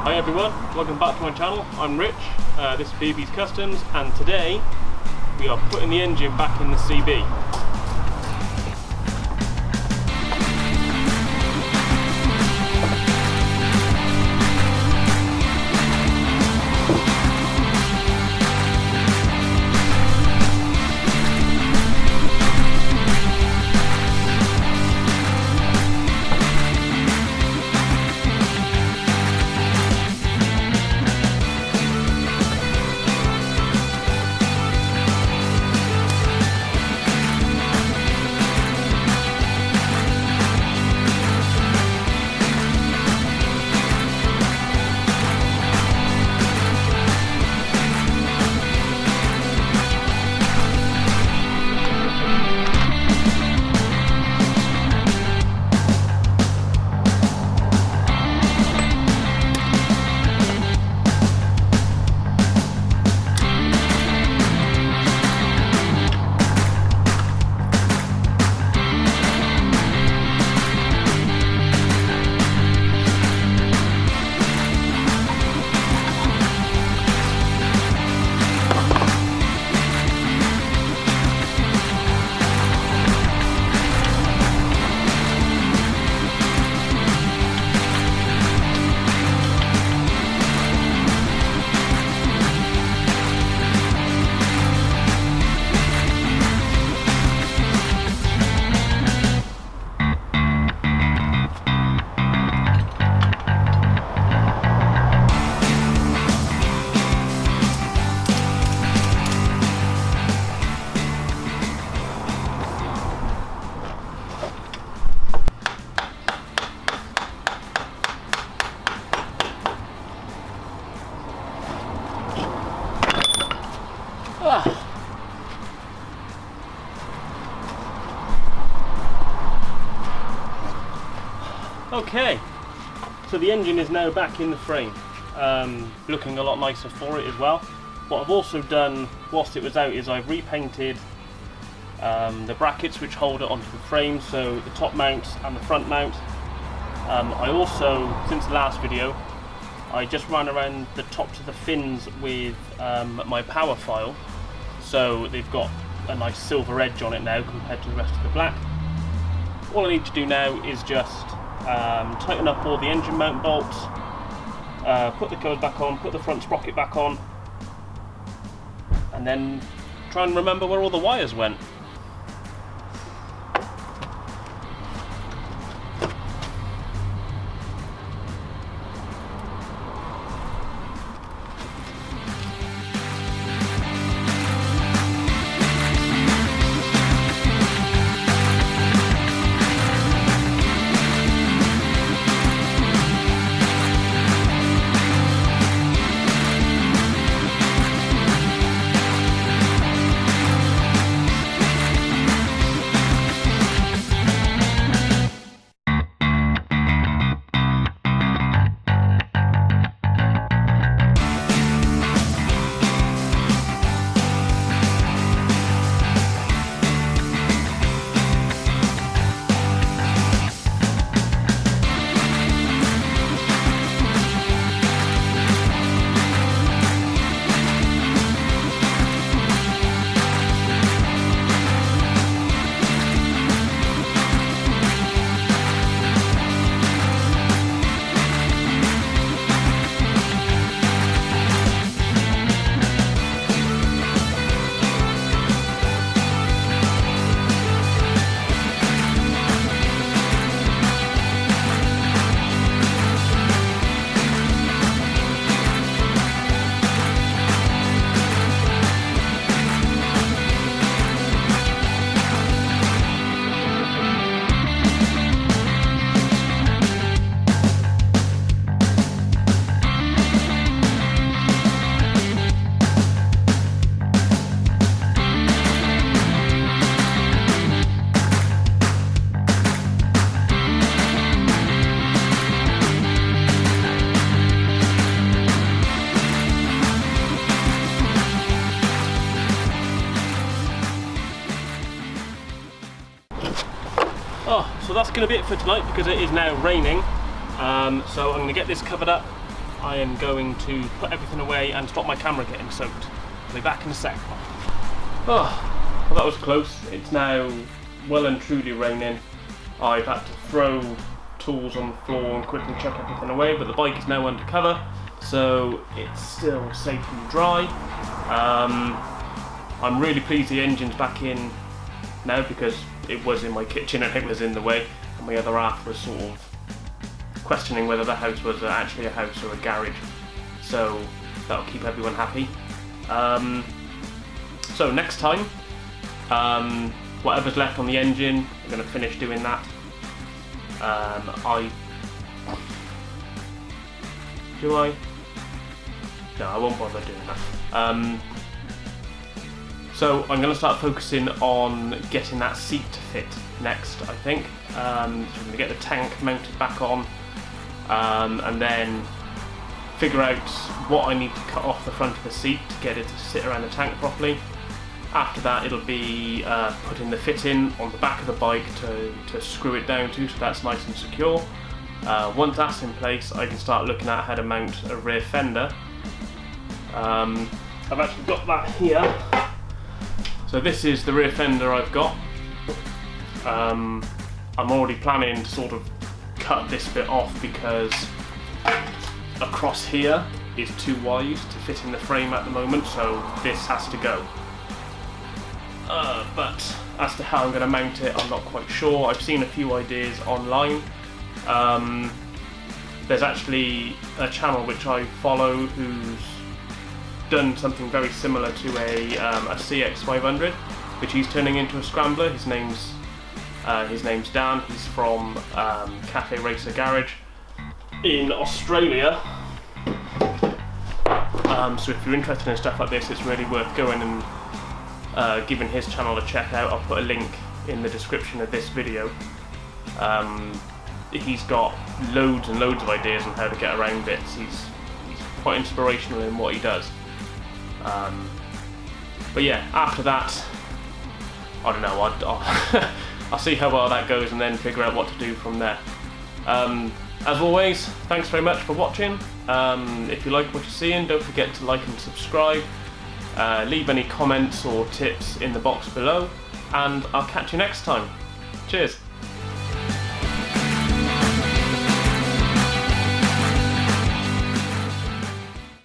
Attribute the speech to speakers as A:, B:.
A: Hi everyone, welcome back to my channel. I'm Rich, this is BB's Customs, and today we are putting the engine back in the CB. Okay, so the engine is now back in the frame, looking a lot nicer for it as well. What I've also done whilst it was out is I've repainted the brackets which hold it onto the frame, so the top mount and the front mount. I also, since the last video, I just ran around the tops of the fins with my power file, so they've got a nice silver edge on it now compared to the rest of the black. All I need to do now is just tighten up all the engine mount bolts, put the code back on, put the front sprocket back on, and then try and remember where all the wires went.
B: So that's going to be it for tonight because it is now raining. So I'm going to get this covered up
A: I am going to put everything away and stop my camera getting soaked. I'll be back in a sec. Oh, well, that was close. It's now well and truly raining. I've had to throw tools on the floor and quickly chuck everything away, but the bike is now under cover, so it's still safe and dry. I'm really pleased the engine's back in now, because it was in my kitchen and it was in the way, and my other half was sort of questioning whether the house was actually a house or a garage, so that'll keep everyone happy. So next time, whatever's left on the engine, I'm going to finish doing that. No, I won't bother doing that. So I'm going to start focusing on getting that seat to fit next, I think. So I'm going to get the tank mounted back on, and then figure out what I need to cut off the front of the seat to get it to sit around the tank properly. After that, it'll be putting the fit in on the back of the bike to screw it down to, so that's nice and secure. Once that's in place, I can start looking at how to mount a rear fender. I've actually got that here. So this is the rear fender I've got. I'm already planning to sort of cut this bit off because across here is too wide to fit in the frame at the moment, so this has to go. But as to how I'm going to mount it, I'm not quite sure. I've seen a few ideas online. There's actually a channel which I follow who's done something very similar to a CX500, which he's turning into a scrambler. His name's Dan. He's from Cafe Racer Garage in Australia. So if you're interested in stuff like this, it's really worth going and giving his channel a check out. I'll put a link in the description of this video. He's got loads and loads of ideas on how to get around bits. He's quite inspirational in what he does. But yeah, after that, I don't know, I'll see how well that goes and then figure out what to do from there. As always, thanks very much for watching. If you like what you're seeing, don't forget to like and subscribe. Leave any comments or tips in the box below, and I'll catch you next time. Cheers.